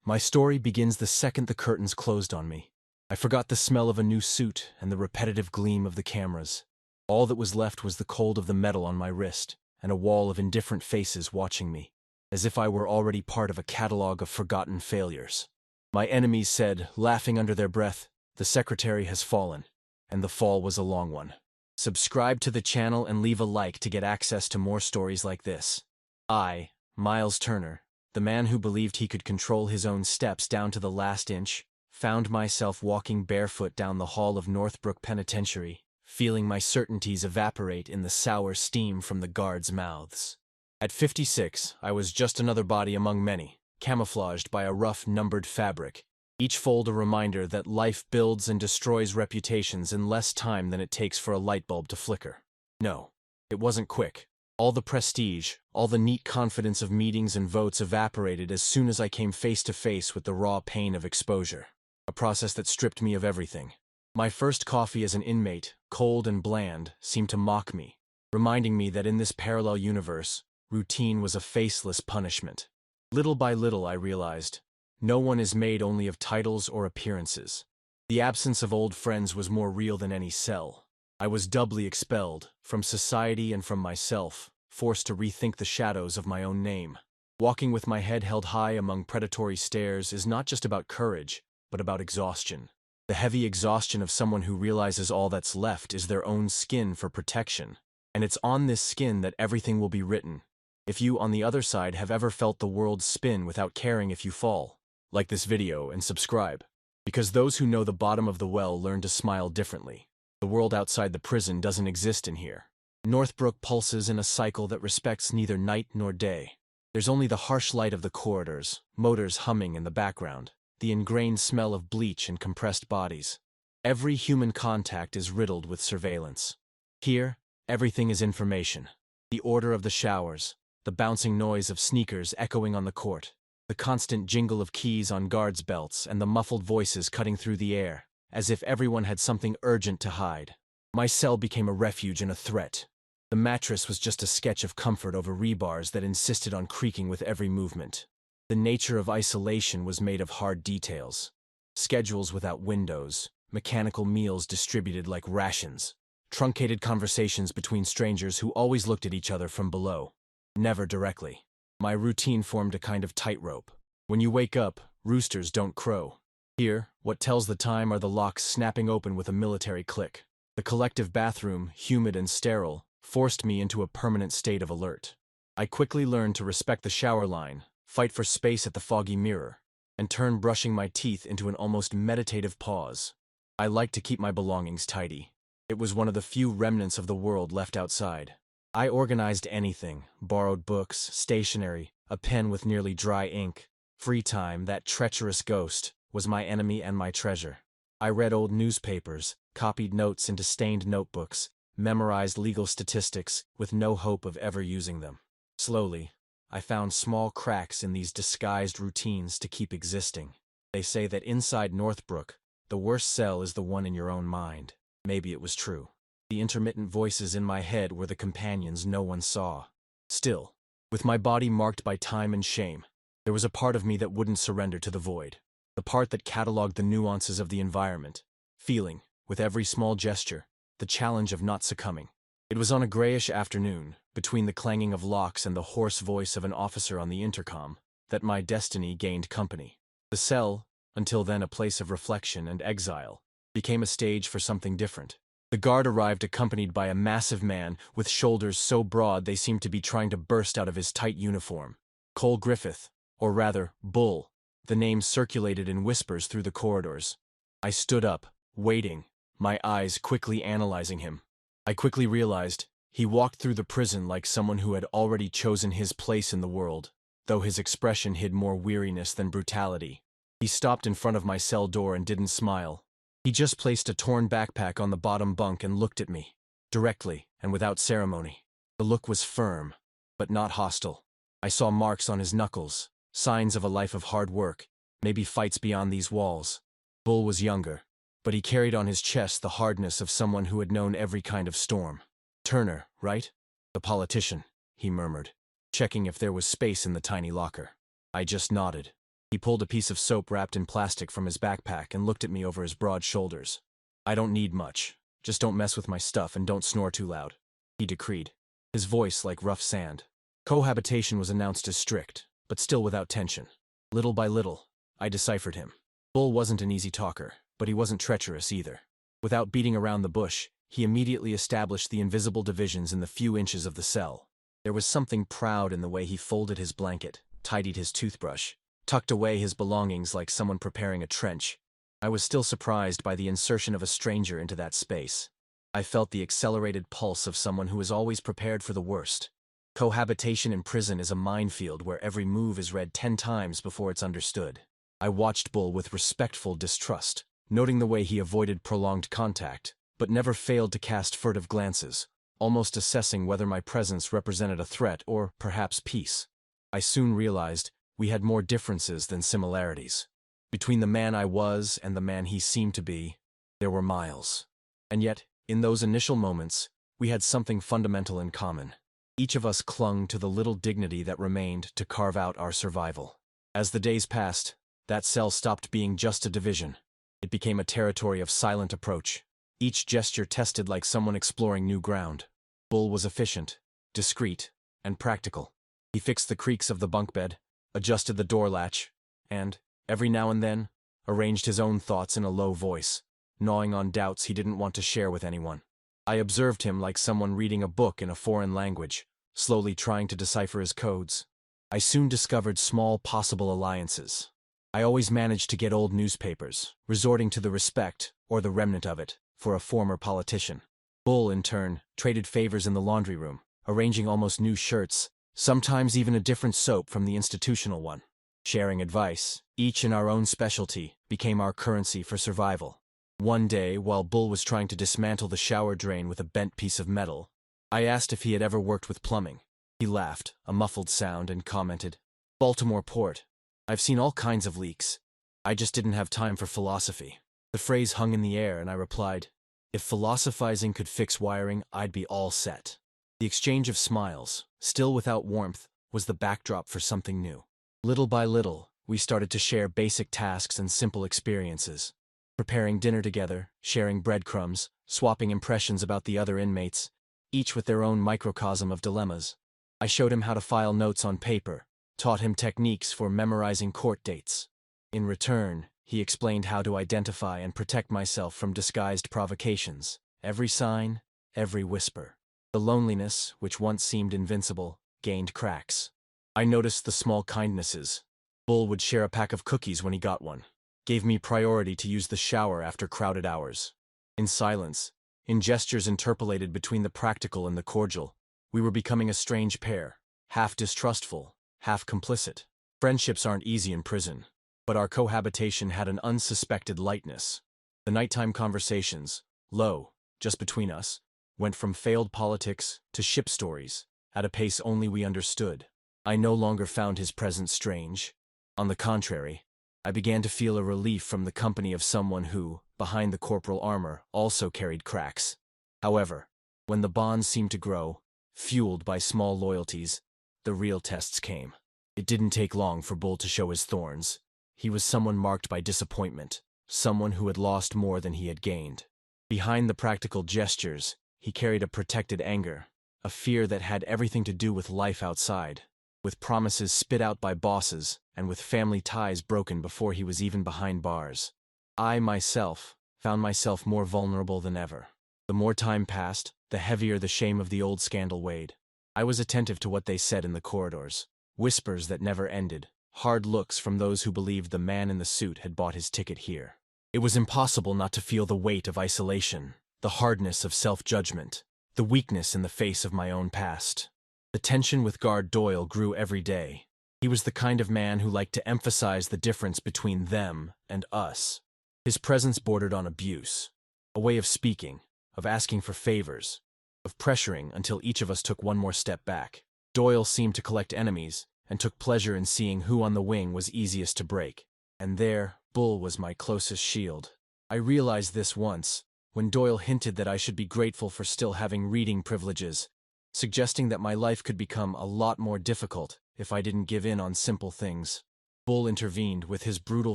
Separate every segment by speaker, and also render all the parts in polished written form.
Speaker 1: My story begins the second the curtains closed on me. I forgot the smell of a new suit and the repetitive gleam of the cameras. All that was left was the cold of the metal on my wrist and a wall of indifferent faces watching me, as if I were already part of a catalog of forgotten failures. My enemies said, laughing under their breath, "The secretary has fallen," and the fall was a long one. Subscribe to the channel and leave a like to get access to more stories like this. I, Miles Turner, the man who believed he could control his own steps down to the last inch, found myself walking barefoot down the hall of Northbrook Penitentiary, feeling my certainties evaporate in the sour steam from the guards' mouths. At 56, I was just another body among many, camouflaged by a rough, numbered fabric, each fold a reminder that life builds and destroys reputations in less time than it takes for a light bulb to flicker. No, it wasn't quick. All the prestige, all the neat confidence of meetings and votes evaporated as soon as I came face to face with the raw pain of exposure, a process that stripped me of everything. My first coffee as an inmate, cold and bland, seemed to mock me, reminding me that in this parallel universe, routine was a faceless punishment. Little by little I realized, no one is made only of titles or appearances. The absence of old friends was more real than any cell. I was doubly expelled, from society and from myself, forced to rethink the shadows of my own name. Walking with my head held high among predatory stares is not just about courage, but about exhaustion. The heavy exhaustion of someone who realizes all that's left is their own skin for protection. And it's on this skin that everything will be written. If you, on the other side, have ever felt the world spin without caring if you fall, like this video and subscribe. Because those who know the bottom of the well learn to smile differently. The world outside the prison doesn't exist in here. Northbrook pulses in a cycle that respects neither night nor day. There's only the harsh light of the corridors, motors humming in the background, the ingrained smell of bleach and compressed bodies. Every human contact is riddled with surveillance. Here, everything is information. The order of the showers, the bouncing noise of sneakers echoing on the court, the constant jingle of keys on guards' belts, and the muffled voices cutting through the air, as if everyone had something urgent to hide. My cell became a refuge and a threat. The mattress was just a sketch of comfort over rebars that insisted on creaking with every movement. The nature of isolation was made of hard details. Schedules without windows, mechanical meals distributed like rations, truncated conversations between strangers who always looked at each other from below, never directly. My routine formed a kind of tightrope. When you wake up, roosters don't crow. Here, what tells the time are the locks snapping open with a military click. The collective bathroom, humid and sterile, forced me into a permanent state of alert. I quickly learned to respect the shower line, fight for space at the foggy mirror, and turn brushing my teeth into an almost meditative pause. I liked to keep my belongings tidy. It was one of the few remnants of the world left outside. I organized anything, borrowed books, stationery, a pen with nearly dry ink. Free time, that treacherous ghost, was my enemy and my treasure. I read old newspapers, copied notes into stained notebooks, memorized legal statistics with no hope of ever using them. Slowly, I found small cracks in these disguised routines to keep existing. They say that inside Northbrook, the worst cell is the one in your own mind. Maybe it was true. The intermittent voices in my head were the companions no one saw. Still, with my body marked by time and shame, there was a part of me that wouldn't surrender to the void. The part that cataloged the nuances of the environment, feeling, with every small gesture, the challenge of not succumbing. It was on a grayish afternoon, between the clanging of locks and the hoarse voice of an officer on the intercom, that my destiny gained company. The cell, until then a place of reflection and exile, became a stage for something different. The guard arrived accompanied by a massive man with shoulders so broad they seemed to be trying to burst out of his tight uniform. Cole Griffith, or rather, Bull. The name circulated in whispers through the corridors. I stood up, waiting, my eyes quickly analyzing him. I quickly realized he walked through the prison like someone who had already chosen his place in the world, though his expression hid more weariness than brutality. He stopped in front of my cell door and didn't smile. He just placed a torn backpack on the bottom bunk and looked at me, directly and without ceremony. The look was firm, but not hostile. I saw marks on his knuckles, signs of a life of hard work, maybe fights beyond these walls. Bull was younger, but he carried on his chest the hardness of someone who had known every kind of storm. "Turner, right? The politician," he murmured, checking if there was space in the tiny locker. I just nodded. He pulled a piece of soap wrapped in plastic from his backpack and looked at me over his broad shoulders. "I don't need much. Just don't mess with my stuff and don't snore too loud," he decreed, his voice like rough sand. Cohabitation was announced as strict, but still without tension. Little by little, I deciphered him. Bull wasn't an easy talker, but he wasn't treacherous either. Without beating around the bush, he immediately established the invisible divisions in the few inches of the cell. There was something proud in the way he folded his blanket, tidied his toothbrush, tucked away his belongings like someone preparing a trench. I was still surprised by the insertion of a stranger into that space. I felt the accelerated pulse of someone who is always prepared for the worst. Cohabitation in prison is a minefield where every move is read 10 times before it's understood. I watched Bull with respectful distrust, noting the way he avoided prolonged contact, but never failed to cast furtive glances, almost assessing whether my presence represented a threat or, perhaps, peace. I soon realized we had more differences than similarities. Between the man I was and the man he seemed to be, there were miles. And yet, in those initial moments, we had something fundamental in common. Each of us clung to the little dignity that remained to carve out our survival. As the days passed, that cell stopped being just a division. It became a territory of silent approach, each gesture tested like someone exploring new ground. Bull was efficient, discreet, and practical. He fixed the creaks of the bunk bed, adjusted the door latch, and, every now and then, arranged his own thoughts in a low voice, gnawing on doubts he didn't want to share with anyone. I observed him like someone reading a book in a foreign language, slowly trying to decipher his codes. I soon discovered small possible alliances. I always managed to get old newspapers, resorting to the respect, or the remnant of it, for a former politician. Bull, in turn, traded favors in the laundry room, arranging almost new shirts, sometimes even a different soap from the institutional one. Sharing advice, each in our own specialty, became our currency for survival. One day, while Bull was trying to dismantle the shower drain with a bent piece of metal, I asked if he had ever worked with plumbing. He laughed, a muffled sound, and commented, "Baltimore Port. I've seen all kinds of leaks. I just didn't have time for philosophy." The phrase hung in the air, and I replied, "If philosophizing could fix wiring, I'd be all set." The exchange of smiles, still without warmth, was the backdrop for something new. Little by little, we started to share basic tasks and simple experiences. Preparing dinner together, sharing breadcrumbs, swapping impressions about the other inmates, each with their own microcosm of dilemmas. I showed him how to file notes on paper, taught him techniques for memorizing court dates. In return, he explained how to identify and protect myself from disguised provocations, every sign, every whisper. The loneliness, which once seemed invincible, gained cracks. I noticed the small kindnesses. Bull would share a pack of cookies when he got one, gave me priority to use the shower after crowded hours. In silence, in gestures interpolated between the practical and the cordial, we were becoming a strange pair, half distrustful, half complicit. Friendships aren't easy in prison, but our cohabitation had an unsuspected lightness. The nighttime conversations, low, just between us, went from failed politics to ship stories, at a pace only we understood. I no longer found his presence strange. On the contrary, I began to feel a relief from the company of someone who, behind the corporal armor, also carried cracks. However, when the bonds seemed to grow, fueled by small loyalties, the real tests came. It didn't take long for Bull to show his thorns. He was someone marked by disappointment, someone who had lost more than he had gained. Behind the practical gestures, he carried a protected anger, a fear that had everything to do with life outside, with promises spit out by bosses, and with family ties broken before he was even behind bars. I, myself, found myself more vulnerable than ever. The more time passed, the heavier the shame of the old scandal weighed. I was attentive to what they said in the corridors, whispers that never ended, hard looks from those who believed the man in the suit had bought his ticket here. It was impossible not to feel the weight of isolation, the hardness of self-judgment, the weakness in the face of my own past. The tension with Guard Doyle grew every day. He was the kind of man who liked to emphasize the difference between them and us. His presence bordered on abuse, a way of speaking, of asking for favors, of pressuring until each of us took one more step back. Doyle seemed to collect enemies and took pleasure in seeing who on the wing was easiest to break. And there, Bull was my closest shield. I realized this once, when Doyle hinted that I should be grateful for still having reading privileges, suggesting that my life could become a lot more difficult if I didn't give in on simple things. Bull intervened with his brutal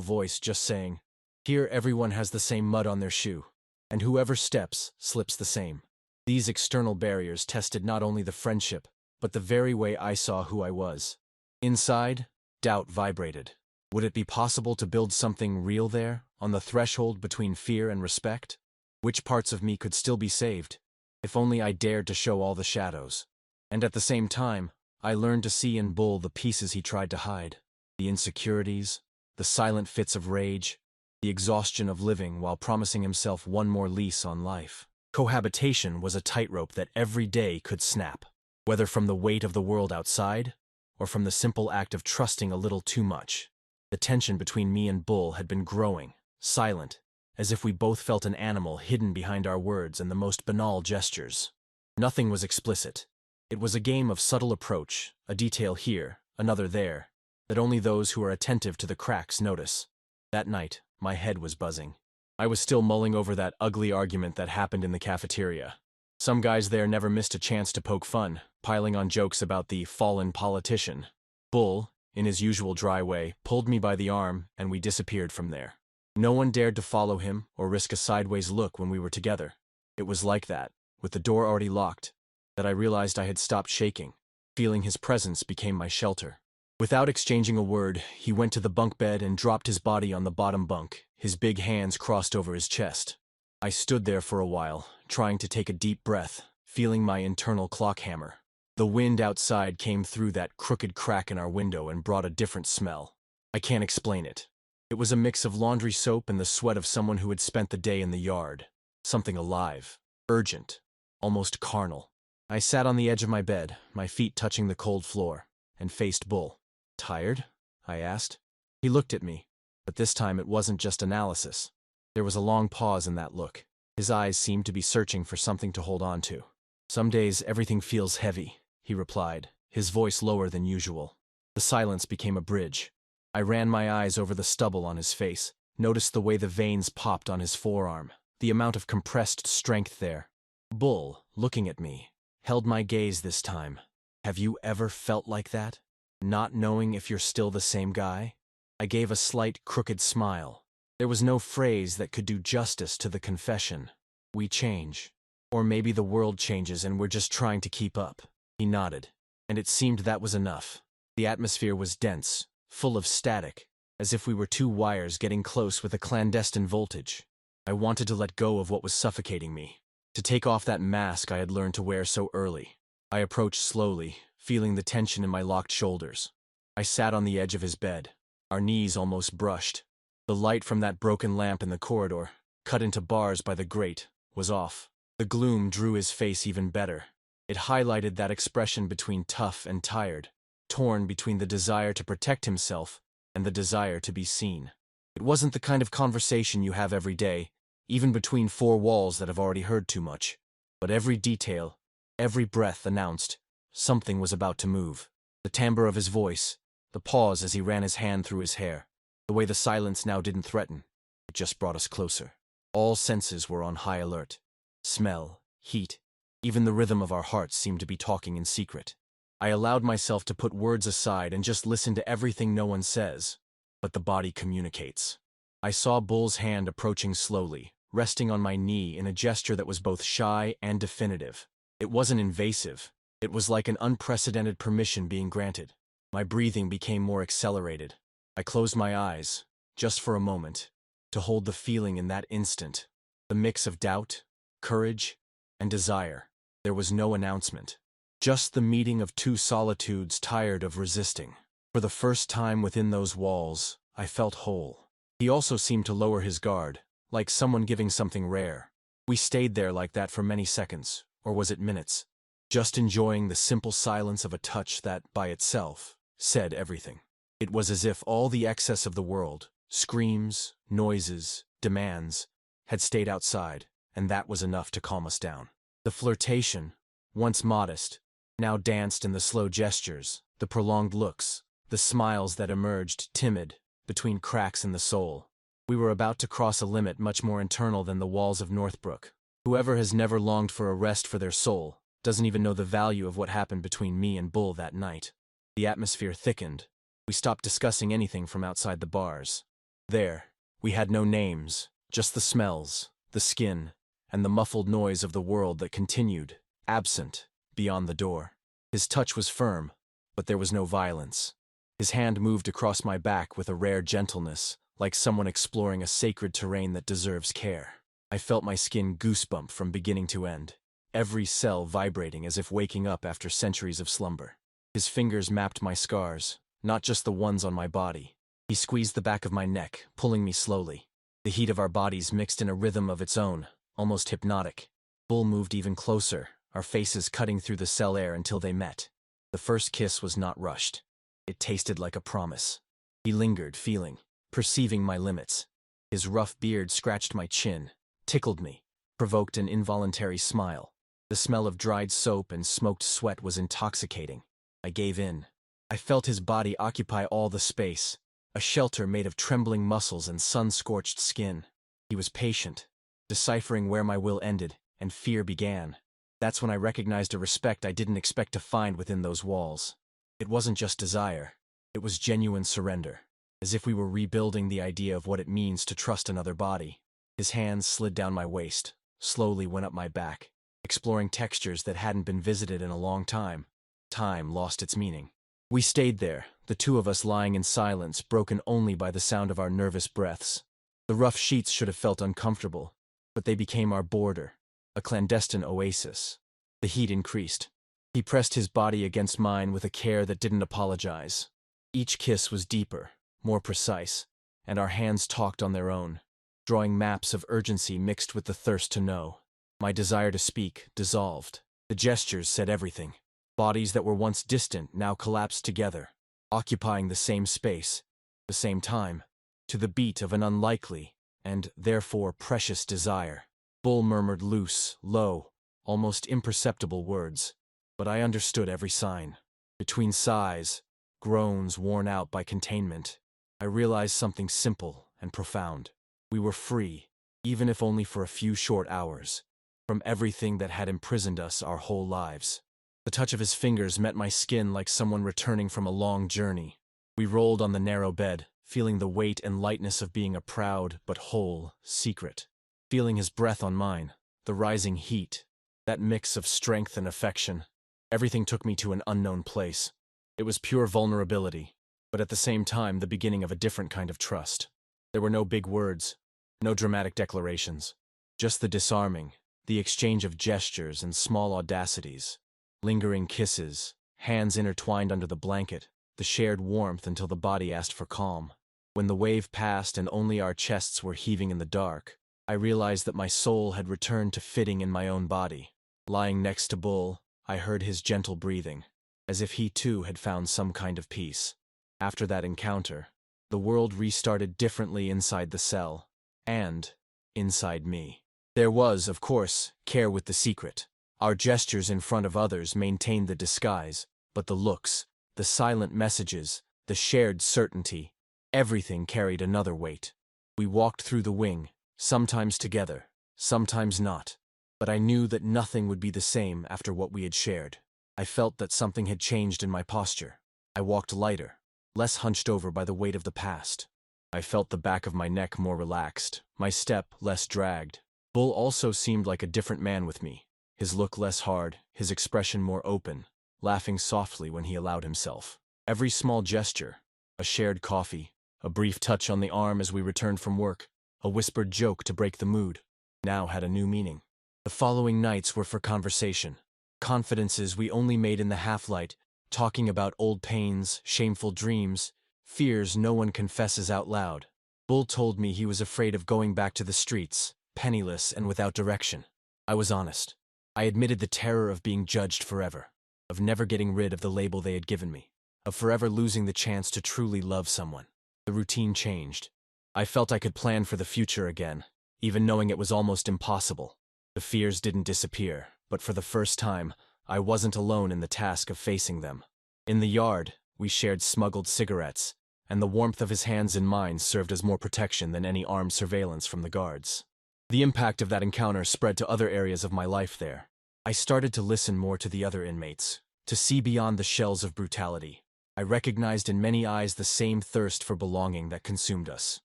Speaker 1: voice, just saying, "Here everyone has the same mud on their shoe, and whoever steps, slips the same." These external barriers tested not only the friendship, but the very way I saw who I was. Inside, doubt vibrated. Would it be possible to build something real there, on the threshold between fear and respect? Which parts of me could still be saved, if only I dared to show all the shadows? And at the same time, I learned to see in Bull the pieces he tried to hide. The insecurities, the silent fits of rage, the exhaustion of living while promising himself one more lease on life. Cohabitation was a tightrope that every day could snap, whether from the weight of the world outside, or from the simple act of trusting a little too much. The tension between me and Bull had been growing, silent, as if we both felt an animal hidden behind our words and the most banal gestures. Nothing was explicit. It was a game of subtle approach, a detail here, another there, that only those who are attentive to the cracks notice. That night, my head was buzzing. I was still mulling over that ugly argument that happened in the cafeteria. Some guys there never missed a chance to poke fun, piling on jokes about the fallen politician. Bull, in his usual dry way, pulled me by the arm, and we disappeared from there. No one dared to follow him or risk a sideways look when we were together. It was like that, with the door already locked, that I realized I had stopped shaking. Feeling his presence became my shelter. Without exchanging a word, he went to the bunk bed and dropped his body on the bottom bunk, his big hands crossed over his chest. I stood there for a while, trying to take a deep breath, feeling my internal clock hammer. The wind outside came through that crooked crack in our window and brought a different smell. I can't explain it. It was a mix of laundry soap and the sweat of someone who had spent the day in the yard. Something alive, urgent, almost carnal. I sat on the edge of my bed, my feet touching the cold floor, and faced Bull. "Tired?" I asked. He looked at me, but this time it wasn't just analysis. There was a long pause in that look. His eyes seemed to be searching for something to hold on to. "Some days everything feels heavy," he replied, his voice lower than usual. The silence became a bridge. I ran my eyes over the stubble on his face, noticed the way the veins popped on his forearm, the amount of compressed strength there. Bull, looking at me, held my gaze this time. "Have you ever felt like that? Not knowing if you're still the same guy?" I gave a slight, crooked smile. There was no phrase that could do justice to the confession. "We change. Or maybe the world changes and we're just trying to keep up." He nodded, and it seemed that was enough. The atmosphere was dense, full of static, as if we were two wires getting close with a clandestine voltage. I wanted to let go of what was suffocating me, to take off that mask I had learned to wear so early. I approached slowly, feeling the tension in my locked shoulders. I sat on the edge of his bed, our knees almost brushed. The light from that broken lamp in the corridor, cut into bars by the grate, was off. The gloom drew his face even better. It highlighted that expression between tough and tired, torn between the desire to protect himself and the desire to be seen. It wasn't the kind of conversation you have every day, even between four walls that have already heard too much. But every detail, every breath announced something was about to move. The timbre of his voice, the pause as he ran his hand through his hair, the way the silence now didn't threaten, it just brought us closer. All senses were on high alert. Smell, heat, even the rhythm of our hearts seemed to be talking in secret. I allowed myself to put words aside and just listen to everything no one says. But the body communicates. I saw Bull's hand approaching slowly, resting on my knee in a gesture that was both shy and definitive. It wasn't invasive. It was like an unprecedented permission being granted. My breathing became more accelerated. I closed my eyes, just for a moment, to hold the feeling in that instant. The mix of doubt, courage, and desire. There was no announcement. Just the meeting of two solitudes tired of resisting. For the first time within those walls, I felt whole. He also seemed to lower his guard, like someone giving something rare. We stayed there like that for many seconds, or was it minutes? Just enjoying the simple silence of a touch that, by itself, said everything. It was as if all the excess of the world, screams, noises, demands, had stayed outside, and that was enough to calm us down. The flirtation, once modest, now danced in the slow gestures, the prolonged looks, the smiles that emerged, timid, between cracks in the soul. We were about to cross a limit much more internal than the walls of Northbrook. Whoever has never longed for a rest for their soul doesn't even know the value of what happened between me and Bull that night. The atmosphere thickened. We stopped discussing anything from outside the bars. There, we had no names, just the smells, the skin, and the muffled noise of the world that continued, absent, beyond the door. His touch was firm, but there was no violence. His hand moved across my back with a rare gentleness, like someone exploring a sacred terrain that deserves care. I felt my skin goosebump from beginning to end, every cell vibrating as if waking up after centuries of slumber. His fingers mapped my scars, not just the ones on my body. He squeezed the back of my neck, pulling me slowly. The heat of our bodies mixed in a rhythm of its own, almost hypnotic. Bull moved even closer, our faces cutting through the cell air until they met. The first kiss was not rushed. It tasted like a promise. He lingered, feeling, perceiving my limits. His rough beard scratched my chin, tickled me, provoked an involuntary smile. The smell of dried soap and smoked sweat was intoxicating. I gave in. I felt his body occupy all the space, a shelter made of trembling muscles and sun-scorched skin. He was patient, deciphering where my will ended and fear began. That's when I recognized a respect I didn't expect to find within those walls. It wasn't just desire. It was genuine surrender, as if we were rebuilding the idea of what it means to trust another body. His hands slid down my waist, slowly went up my back, exploring textures that hadn't been visited in a long time. Time lost its meaning. We stayed there, the two of us lying in silence, broken only by the sound of our nervous breaths. The rough sheets should have felt uncomfortable, but they became our border, a clandestine oasis. The heat increased. He pressed his body against mine with a care that didn't apologize. Each kiss was deeper, more precise, and our hands talked on their own, drawing maps of urgency mixed with the thirst to know. My desire to speak dissolved. The gestures said everything. Bodies that were once distant now collapsed together, occupying the same space, the same time, to the beat of an unlikely, and therefore precious desire. Bull murmured loose, low, almost imperceptible words, but I understood every sign. Between sighs, groans worn out by containment, I realized something simple and profound. We were free, even if only for a few short hours, from everything that had imprisoned us our whole lives. The touch of his fingers met my skin like someone returning from a long journey. We rolled on the narrow bed, feeling the weight and lightness of being a proud but whole secret. Feeling his breath on mine, the rising heat, that mix of strength and affection. Everything took me to an unknown place. It was pure vulnerability, but at the same time the beginning of a different kind of trust. There were no big words, no dramatic declarations, just the disarming, the exchange of gestures and small audacities. Lingering kisses, hands intertwined under the blanket, the shared warmth until the body asked for calm. When the wave passed and only our chests were heaving in the dark, I realized that my soul had returned to fitting in my own body. Lying next to Bull, I heard his gentle breathing, as if he too had found some kind of peace. After that encounter, the world restarted differently inside the cell, and inside me. There was, of course, care with the secret. Our gestures in front of others maintained the disguise, but the looks, the silent messages, the shared certainty, everything carried another weight. We walked through the wing, sometimes together, sometimes not, but I knew that nothing would be the same after what we had shared. I felt that something had changed in my posture. I walked lighter, less hunched over by the weight of the past. I felt the back of my neck more relaxed, my step less dragged. Bull also seemed like a different man with me. His look less hard, his expression more open, laughing softly when he allowed himself. Every small gesture, a shared coffee, a brief touch on the arm as we returned from work, a whispered joke to break the mood, now had a new meaning. The following nights were for conversation, confidences we only made in the half-light, talking about old pains, shameful dreams, fears no one confesses out loud. Bull told me he was afraid of going back to the streets, penniless and without direction. I was honest. I admitted the terror of being judged forever, of never getting rid of the label they had given me, of forever losing the chance to truly love someone. The routine changed. I felt I could plan for the future again, even knowing it was almost impossible. The fears didn't disappear, but for the first time, I wasn't alone in the task of facing them. In the yard, we shared smuggled cigarettes, and the warmth of his hands in mine served as more protection than any armed surveillance from the guards. The impact of that encounter spread to other areas of my life there. I started to listen more to the other inmates, to see beyond the shells of brutality. I recognized in many eyes the same thirst for belonging that consumed us.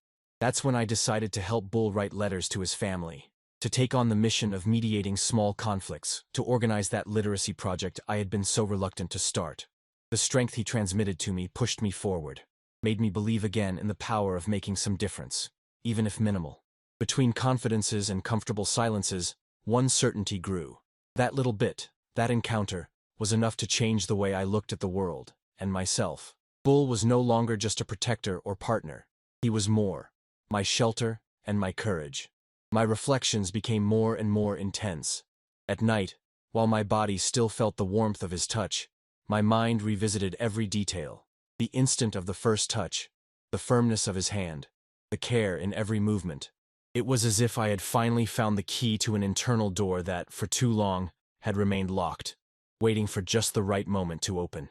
Speaker 1: That's when I decided to help Bull write letters to his family, to take on the mission of mediating small conflicts, to organize that literacy project I had been so reluctant to start. The strength he transmitted to me pushed me forward, made me believe again in the power of making some difference, even if minimal. Between confidences and comfortable silences, one certainty grew. That little bit, that encounter, was enough to change the way I looked at the world, and myself. Bull was no longer just a protector or partner. He was more. My shelter and my courage. My reflections became more and more intense. At night, while my body still felt the warmth of his touch, my mind revisited every detail. The instant of the first touch, the firmness of his hand, the care in every movement. It was as if I had finally found the key to an internal door that, for too long, had remained locked, waiting for just the right moment to open.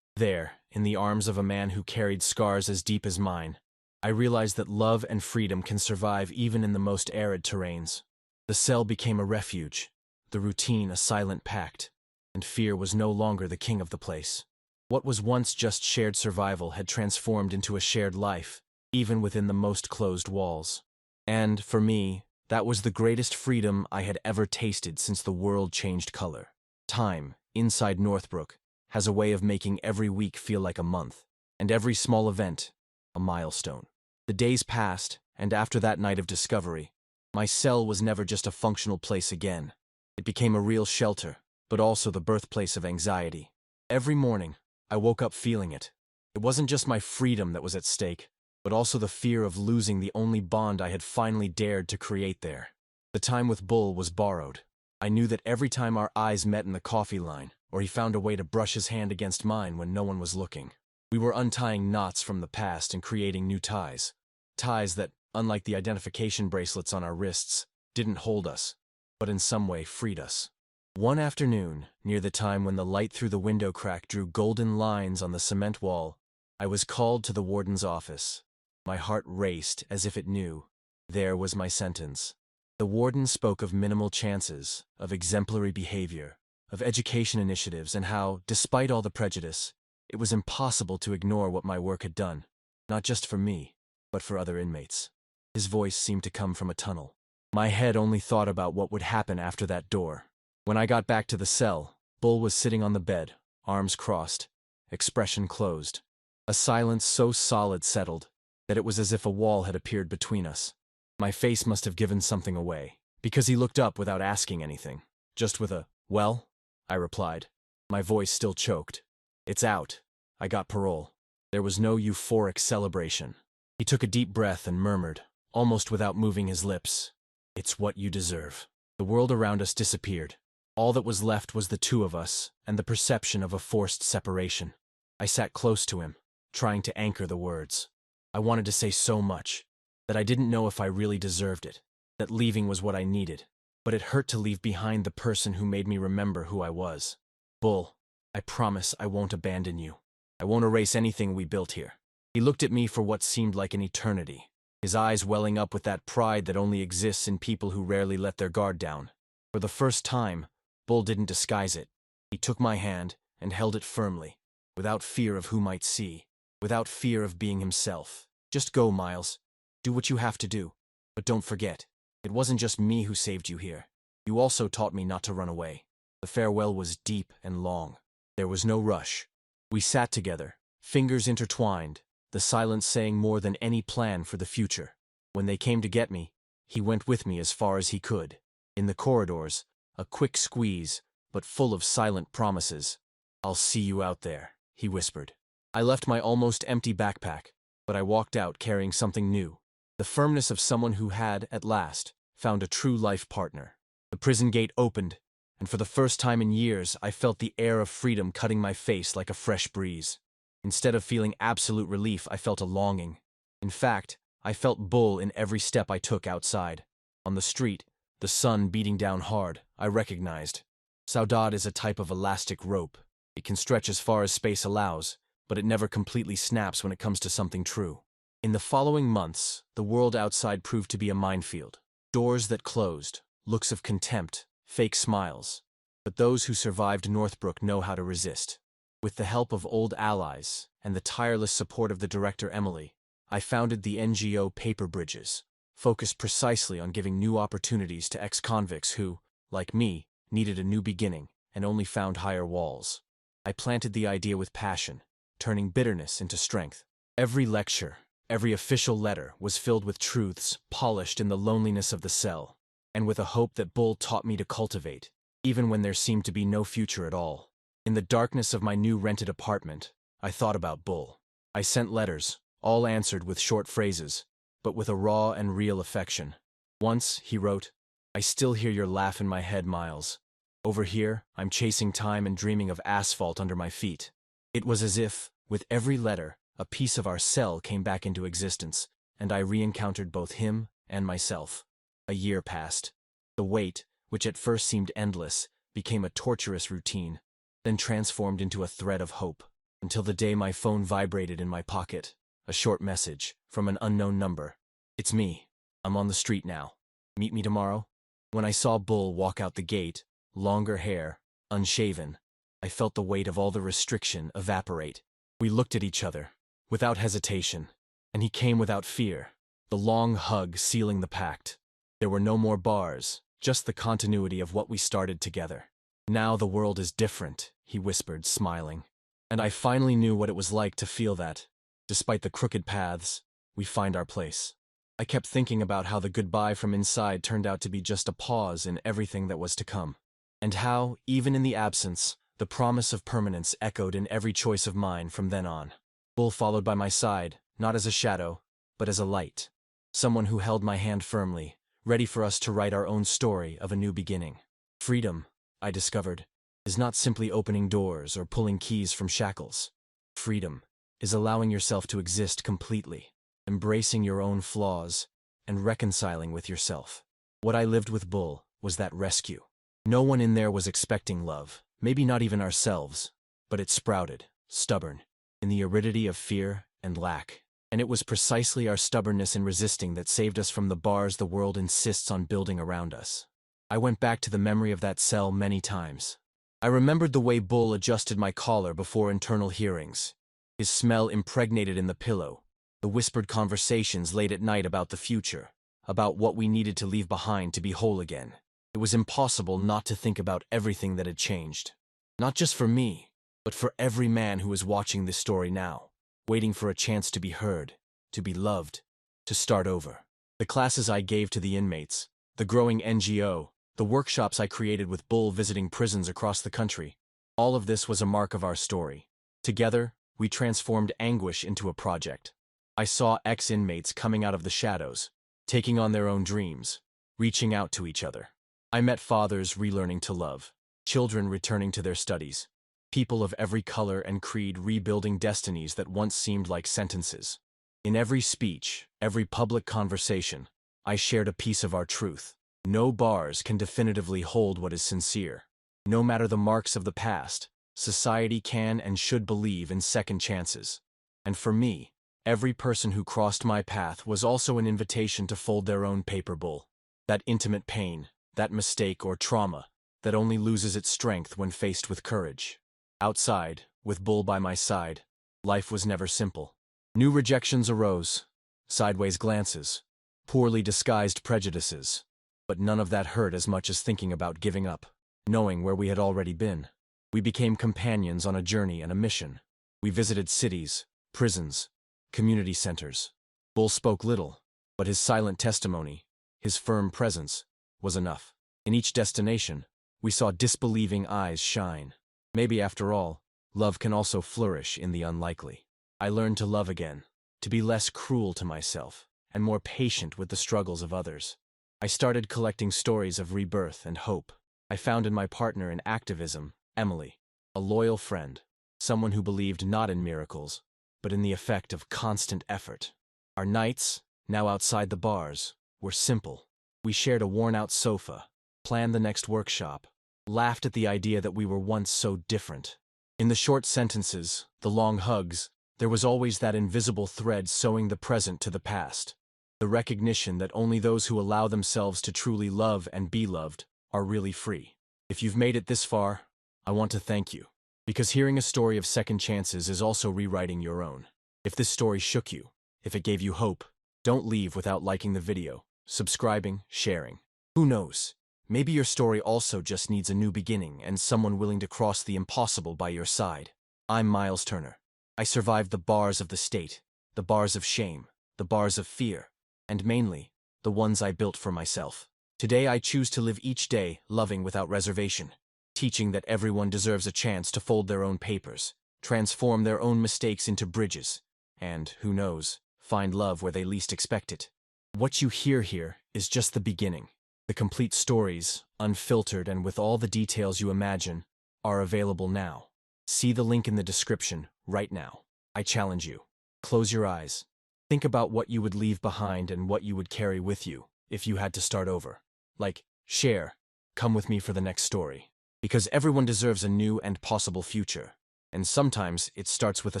Speaker 1: There, in the arms of a man who carried scars as deep as mine, I realized that love and freedom can survive even in the most arid terrains. The cell became a refuge, the routine a silent pact, and fear was no longer the king of the place. What was once just shared survival had transformed into a shared life, even within the most closed walls. And, for me, that was the greatest freedom I had ever tasted since the world changed color. Time, inside Northbrook, has a way of making every week feel like a month, and every small event, a milestone. The days passed, and after that night of discovery, my cell was never just a functional place again. It became a real shelter, but also the birthplace of anxiety. Every morning, I woke up feeling it. It wasn't just my freedom that was at stake, but also the fear of losing the only bond I had finally dared to create there. The time with Bull was borrowed. I knew that every time our eyes met in the coffee line, or he found a way to brush his hand against mine when no one was looking, we were untying knots from the past and creating new ties. Ties that, unlike the identification bracelets on our wrists, didn't hold us, but in some way freed us. One afternoon, near the time when the light through the window crack drew golden lines on the cement wall, I was called to the warden's office. My heart raced as if it knew. There was my sentence. The warden spoke of minimal chances, of exemplary behavior, of education initiatives, and how, despite all the prejudice, it was impossible to ignore what my work had done, not just for me, but for other inmates. His voice seemed to come from a tunnel. My head only thought about what would happen after that door. When I got back to the cell, Bull was sitting on the bed, arms crossed, expression closed. A silence so solid settled that it was as if a wall had appeared between us. My face must have given something away, because he looked up without asking anything. Just with a, "Well?" I replied, my voice still choked. "It's out. I got parole." There was no euphoric celebration. He took a deep breath and murmured, almost without moving his lips, "It's what you deserve." The world around us disappeared. All that was left was the two of us and the perception of a forced separation. I sat close to him, trying to anchor the words. I wanted to say so much, that I didn't know if I really deserved it, that leaving was what I needed, but it hurt to leave behind the person who made me remember who I was. "Bull, I promise I won't abandon you. I won't erase anything we built here." He looked at me for what seemed like an eternity, his eyes welling up with that pride that only exists in people who rarely let their guard down. For the first time, Bull didn't disguise it. He took my hand and held it firmly, without fear of who might see, without fear of being himself. "Just go, Miles. Do what you have to do. But don't forget, it wasn't just me who saved you here. You also taught me not to run away." The farewell was deep and long. There was no rush. We sat together, fingers intertwined, the silence saying more than any plan for the future. When they came to get me, he went with me as far as he could. In the corridors, a quick squeeze, but full of silent promises. "I'll see you out there," he whispered. I left my almost empty backpack, but I walked out carrying something new. The firmness of someone who had, at last, found a true life partner. The prison gate opened, and for the first time in years I felt the air of freedom cutting my face like a fresh breeze. Instead of feeling absolute relief, I felt a longing. In fact, I felt Bull in every step I took outside. On the street, the sun beating down hard, I recognized. Saudade is a type of elastic rope. It can stretch as far as space allows, but it never completely snaps when it comes to something true. In the following months, the world outside proved to be a minefield. Doors that closed, looks of contempt, fake smiles. But those who survived Northbrook know how to resist. With the help of old allies and the tireless support of the director Emily, I founded the NGO Paper Bridges, focused precisely on giving new opportunities to ex-convicts who, like me, needed a new beginning and only found higher walls. I planted the idea with passion, turning bitterness into strength. Every lecture, every official letter was filled with truths polished in the loneliness of the cell, and with a hope that Bull taught me to cultivate, even when there seemed to be no future at all. In the darkness of my new rented apartment, I thought about Bull. I sent letters, all answered with short phrases, but with a raw and real affection. Once, he wrote, "I still hear your laugh in my head, Miles. Over here, I'm chasing time and dreaming of asphalt under my feet." It was as if, with every letter, a piece of our cell came back into existence, and I re-encountered both him and myself. A year passed. The wait, which at first seemed endless, became a torturous routine, then transformed into a thread of hope, until the day my phone vibrated in my pocket, a short message from an unknown number. "It's me. I'm on the street now. Meet me tomorrow?" When I saw Bull walk out the gate, longer hair, unshaven, I felt the weight of all the restriction evaporate. We looked at each other, without hesitation, and he came without fear, the long hug sealing the pact. There were no more bars, just the continuity of what we started together. "Now the world is different," he whispered, smiling. And I finally knew what it was like to feel that, despite the crooked paths, we find our place. I kept thinking about how the goodbye from inside turned out to be just a pause in everything that was to come, and how, even in the absence, the promise of permanence echoed in every choice of mine from then on. Bull followed by my side, not as a shadow, but as a light. Someone who held my hand firmly, ready for us to write our own story of a new beginning. Freedom, I discovered, is not simply opening doors or pulling keys from shackles. Freedom is allowing yourself to exist completely, embracing your own flaws, and reconciling with yourself. What I lived with Bull was that rescue. No one in there was expecting love, maybe not even ourselves, but it sprouted, stubborn, in the aridity of fear and lack. And it was precisely our stubbornness in resisting that saved us from the bars the world insists on building around us. I went back to the memory of that cell many times. I remembered the way Bull adjusted my collar before internal hearings, his smell impregnated in the pillow, the whispered conversations late at night about the future, about what we needed to leave behind to be whole again. It was impossible not to think about everything that had changed. Not just for me, but for every man who is watching this story now, waiting for a chance to be heard, to be loved, to start over. The classes I gave to the inmates, the growing NGO, the workshops I created with Bull visiting prisons across the country, all of this was a mark of our story. Together, we transformed anguish into a project. I saw ex-inmates coming out of the shadows, taking on their own dreams, reaching out to each other. I met fathers relearning to love, children returning to their studies, people of every color and creed rebuilding destinies that once seemed like sentences. In every speech, every public conversation, I shared a piece of our truth. No bars can definitively hold what is sincere. No matter the marks of the past, society can and should believe in second chances. And for me, every person who crossed my path was also an invitation to fold their own paper bull. That intimate pain, that mistake or trauma, that only loses its strength when faced with courage. Outside, with Bull by my side, life was never simple. New rejections arose, sideways glances, poorly disguised prejudices. But none of that hurt as much as thinking about giving up, knowing where we had already been. We became companions on a journey and a mission. We visited cities, prisons, community centers. Bull spoke little, but his silent testimony, his firm presence, was enough. In each destination, we saw disbelieving eyes shine. Maybe after all, love can also flourish in the unlikely. I learned to love again, to be less cruel to myself, and more patient with the struggles of others. I started collecting stories of rebirth and hope. I found in my partner in activism, Emily, a loyal friend, someone who believed not in miracles, but in the effect of constant effort. Our nights, now outside the bars, were simple. We shared a worn-out sofa, planned the next workshop, laughed at the idea that we were once so different. In the short sentences, the long hugs, there was always that invisible thread sewing the present to the past. The recognition that only those who allow themselves to truly love and be loved are really free. If you've made it this far, I want to thank you. Because hearing a story of second chances is also rewriting your own. If this story shook you, if it gave you hope, don't leave without liking the video, subscribing, sharing. Who knows? Maybe your story also just needs a new beginning and someone willing to cross the impossible by your side. I'm Miles Turner. I survived the bars of the state, the bars of shame, the bars of fear, and mainly, the ones I built for myself. Today I choose to live each day loving without reservation, teaching that everyone deserves a chance to fold their own papers, transform their own mistakes into bridges, and, who knows, find love where they least expect it. What you hear here is just the beginning. The complete stories, unfiltered and with all the details you imagine, are available now. See the link in the description right now. I challenge you. Close your eyes. Think about what you would leave behind and what you would carry with you if you had to start over. Like, share, come with me for the next story. Because everyone deserves a new and possible future. And sometimes it starts with a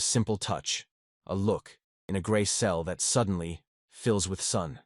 Speaker 1: simple touch, a look, in a gray cell that suddenly fills with sun.